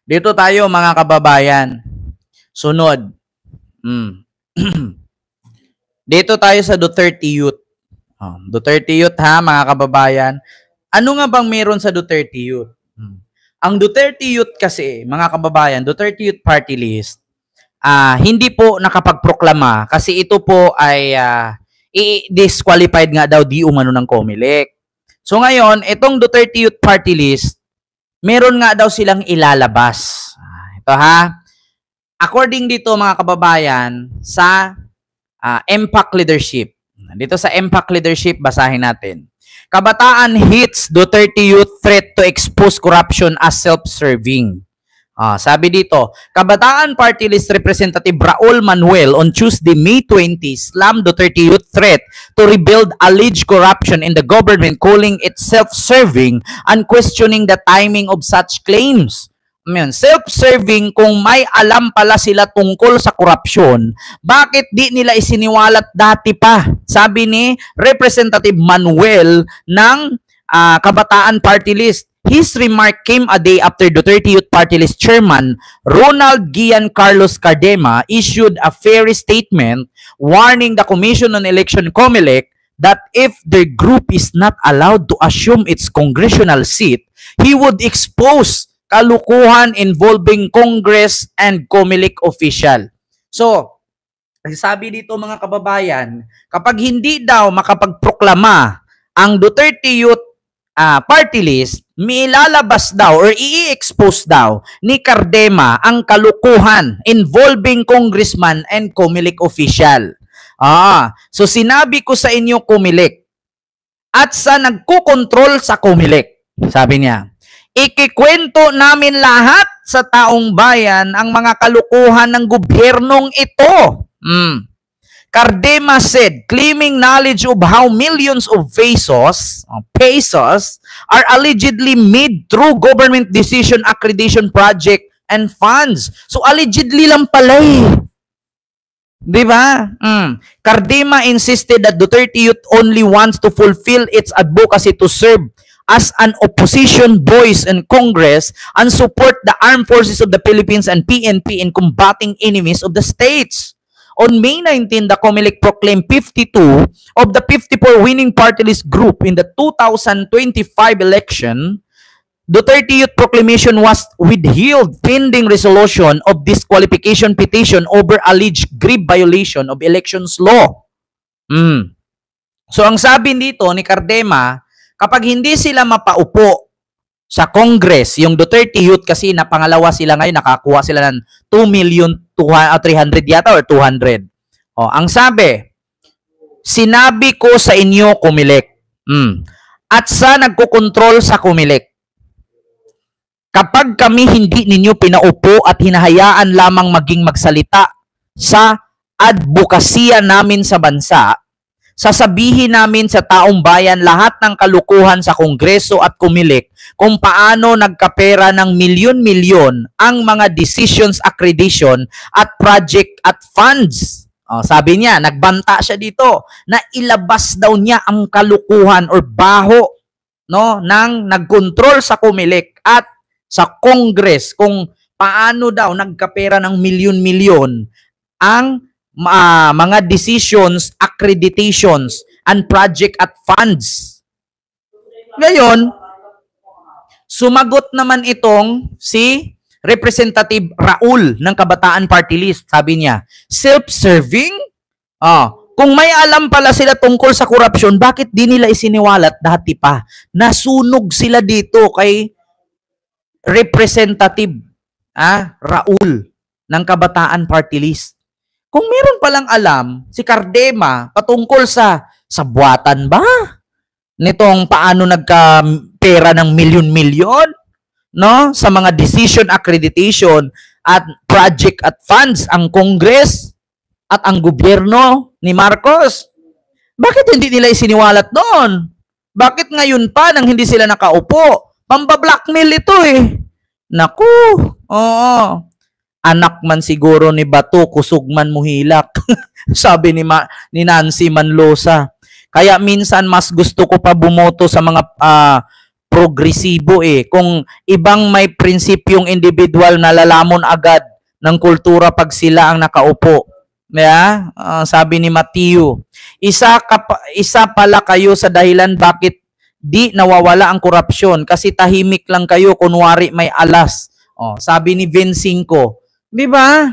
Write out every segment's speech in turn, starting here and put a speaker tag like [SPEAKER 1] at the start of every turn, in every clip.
[SPEAKER 1] Dito tayo mga kababayan. Sunod. Mm. Dito tayo sa Duterte Youth. Duterte Youth ha mga kababayan. Ano nga bang meron sa Duterte Youth? Ang Duterte Youth kasi, mga kababayan, Duterte Youth Party List, hindi po nakapagproklama kasi ito po ay i-disqualified nga daw di umano ng COMELEC. So ngayon, itong Duterte Youth Party List, meron nga daw silang ilalabas. Ito ha. According dito mga kababayan sa MPAC Leadership. Dito sa MPAC Leadership, basahin natin. Kabataan hits Duterte Youth threat to expose corruption as self-serving. Sabi dito, Kabataan Party List Representative Raul Manuel on Tuesday, May 20, slammed Duterte Youth threat to rebuild alleged corruption in the government, calling it self-serving and questioning the timing of such claims. Self-serving kung may alam pala sila tungkol sa korupsyon, bakit di nila isiniwalat dati pa? Sabi ni Representative Manuel ng Kabataan Party List. His remark came a day after Duterte Youth Party List Chairman Ronald Gian Carlos Cardema issued a fiery statement warning the Commission on Election COMELEC that if their group is not allowed to assume its congressional seat, he would expose kalukuhan involving Congress and COMELEC official. So, sabi dito mga kababayan, kapag hindi daw makapagproklama ang Duterte Youth Party List, may ilalabas daw or i-expose daw ni Cardema ang kalukuhan involving congressman and COMELEC official. So sinabi ko sa inyo COMELEC at sa nagkukontrol sa COMELEC, sabi niya, ikikwento namin lahat sa taong bayan ang mga kalukuhan ng gobyernong ito. Cardema said, claiming knowledge of how millions of pesos are allegedly made through government decision accreditation project and funds. So allegedly lang pala eh. Diba? Cardema insisted that Duterte Youth only wants to fulfill its advocacy to serve as an opposition voice in Congress and support the armed forces of the Philippines and PNP in combating enemies of the states. On May 19, the COMELEC proclaimed 52 of the 54 winning party list group in the 2025 election. Duterte Youth Proclamation was withheld pending resolution of disqualification petition over alleged grave violation of elections law. So ang sabi dito ni Cardema, kapag hindi sila mapaupo sa Congress, yung Duterte Youth kasi napangalawa sila ngayon, nakakuha sila ng 2,300,000 yata or 200. Ang sabi, sinabi ko sa inyo COMELEC at sa nagkukontrol sa COMELEC, kapag kami hindi ninyo pinaupo at hinahayaan lamang maging magsalita sa advokasya namin sa bansa, sasabihin namin sa taong bayan lahat ng kalukuhan sa Kongreso at COMELEC kung paano nagkapera ng milyon-milyon ang mga decisions accreditation at project at funds. Sabi niya, nagbanta siya dito na ilabas daw niya ang kalukuhan or baho ng nagkontrol sa COMELEC at sa Congress kung paano daw nagkapera ng milyon-milyon ang mga decisions, accreditations, and project at funds. Ngayon, sumagot naman itong si Representative Raul ng Kabataan Party List. Sabi niya, self-serving? Kung may alam pala sila tungkol sa korupsyon, bakit di nila isiniwalat dati pa? Nasunog sila dito kay Representative Raul ng Kabataan Party List. Kung meron palang alam si Cardema patungkol sa buwatan ba? Nitong paano nagka-pera ng milyon-milyon, no? Sa mga decision accreditation at project at funds ang Congress at ang gobyerno ni Marcos. Bakit hindi nila isiniwalat noon? Bakit ngayon pa nang hindi sila nakaupo? Pamba-blackmail ito eh. Naku, oo. Anak man siguro ni Bato, kusog man muhilak. Sabi ni Nancy Manlosa. Kaya minsan mas gusto ko pa bumoto sa mga progresibo eh. Kung ibang may prinsipyong individual na lalamon agad ng kultura pag sila ang nakaupo. Yeah? Sabi ni Matthew, isa pala kayo sa dahilan bakit di nawawala ang korupsyon kasi tahimik lang kayo kunwari may alas. Sabi ni Vincinco, di ba?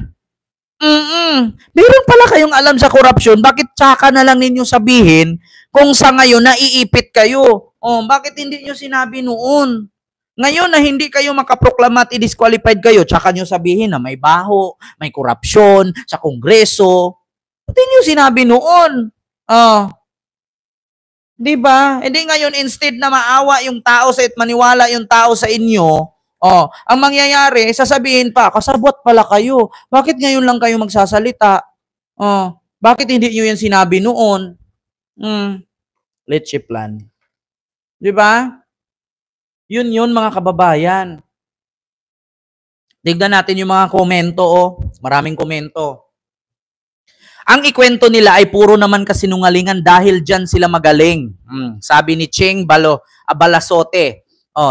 [SPEAKER 1] Meron pala kayong alam sa korupsyon, bakit tsaka na lang ninyo sabihin kung sa ngayon naiipit kayo? Bakit hindi nyo sinabi noon? Ngayon na hindi kayo makaproklama at i-disqualified kayo, tsaka nyo sabihin na may baho, may korupsyon sa Kongreso. Hindi nyo sinabi noon. Di ba? Hindi ngayon, instead na maawa yung tao sa maniwala yung tao sa inyo, ang mangyayari, sasabihin pa, kasabwat pala kayo. Bakit ngayon lang kayo magsasalita? Bakit hindi nyo yan sinabi noon? Leche plan. Di ba? Yun mga kababayan. Tignan natin yung mga komento, Maraming komento. Ang ikwento nila ay puro naman kasinungalingan dahil dyan sila magaling. Sabi ni Cheng Balasote,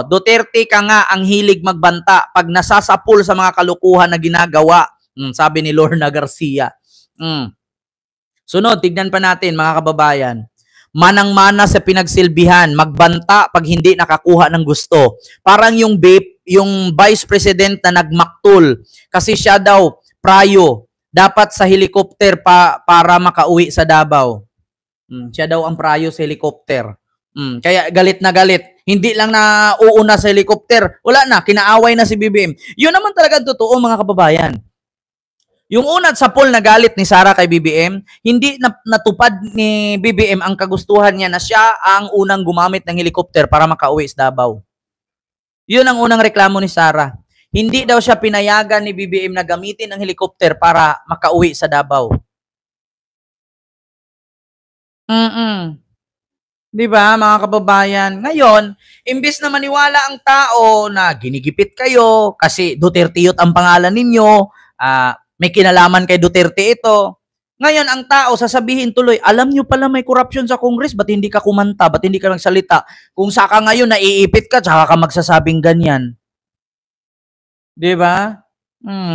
[SPEAKER 1] Duterte ka nga ang hilig magbanta pag nasasapul sa mga kalukuhan na ginagawa. Sabi ni Lorna Garcia. Sunod, tignan pa natin mga kababayan. Manang-mana sa pinagsilbihan, magbanta pag hindi nakakuha ng gusto. Parang yung Vice President na nagmaktul kasi siya daw prayo, dapat sa helicopter para makauwi sa Davao. Siya daw ang prayo sa helicopter. Kaya galit na galit. Hindi lang na uuna sa helicopter. Wala na, kinaaway na si BBM. Yun naman talaga totoo mga kababayan. Yung unat sa poll na galit ni Sara kay BBM, hindi natupad ni BBM ang kagustuhan niya na siya ang unang gumamit ng helicopter para makauwi sa Davao. Yun ang unang reklamo ni Sara. Hindi daw siya pinayagan ni BBM na gamitin ang helicopter para makauwi sa Davao. Di ba, mga kababayan? Ngayon, imbis na maniwala ang tao na ginigipit kayo kasi Duterte yun ang pangalan ninyo, may kinalaman kay Duterte ito. Ngayon, ang tao sasabihin tuloy, alam nyo pala may korupsyon sa Congress, ba't hindi ka kumanta, ba't hindi ka nagsalita? Kung saka ngayon naiipit ka, tsaka ka magsasabing ganyan. Di ba?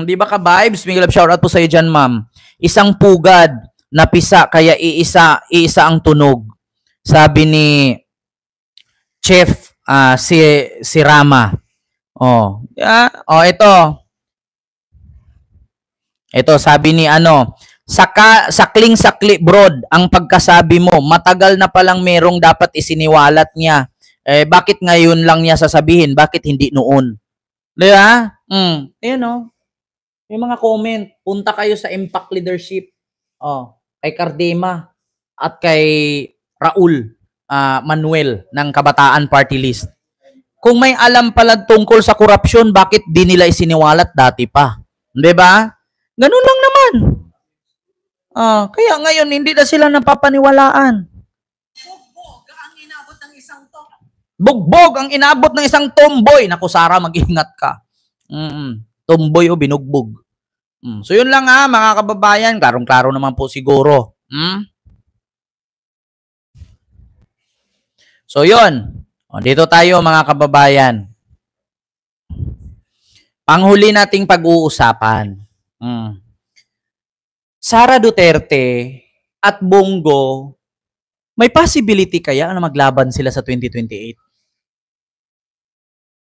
[SPEAKER 1] Di ba ka vibes? May shoutout po sa iyo dyan, ma'am. Isang pugad na pisa, kaya iisa ang tunog. Sabi ni Chef si Rama. Ito sabi ni sakling-sakli broad ang pagkasabi mo. Matagal na palang merong dapat isiniwalat niya. Bakit ngayon lang niya sasabihin? Bakit hindi noon? Diba? Ayun yung mga comment. Punta kayo sa Impact Leadership. Kay Cardema at kay Raul Manuel ng Kabataan Party List. Kung may alam pala tungkol sa korupsyon, bakit di nila isiniwalat dati pa? Diba? Ganun lang naman. Kaya ngayon, hindi na sila napapaniwalaan. Bugbog ang inabot ng isang tomboy. Naku, Sara, mag-ingat ka. Tomboy o binugbog. So, yun lang mga kababayan. Klarong-klaro naman po siguro. So, yun. Dito tayo, mga kababayan. Panghuli nating pag-uusapan. Sara Duterte at Bongo, may possibility kaya na maglaban sila sa 2028?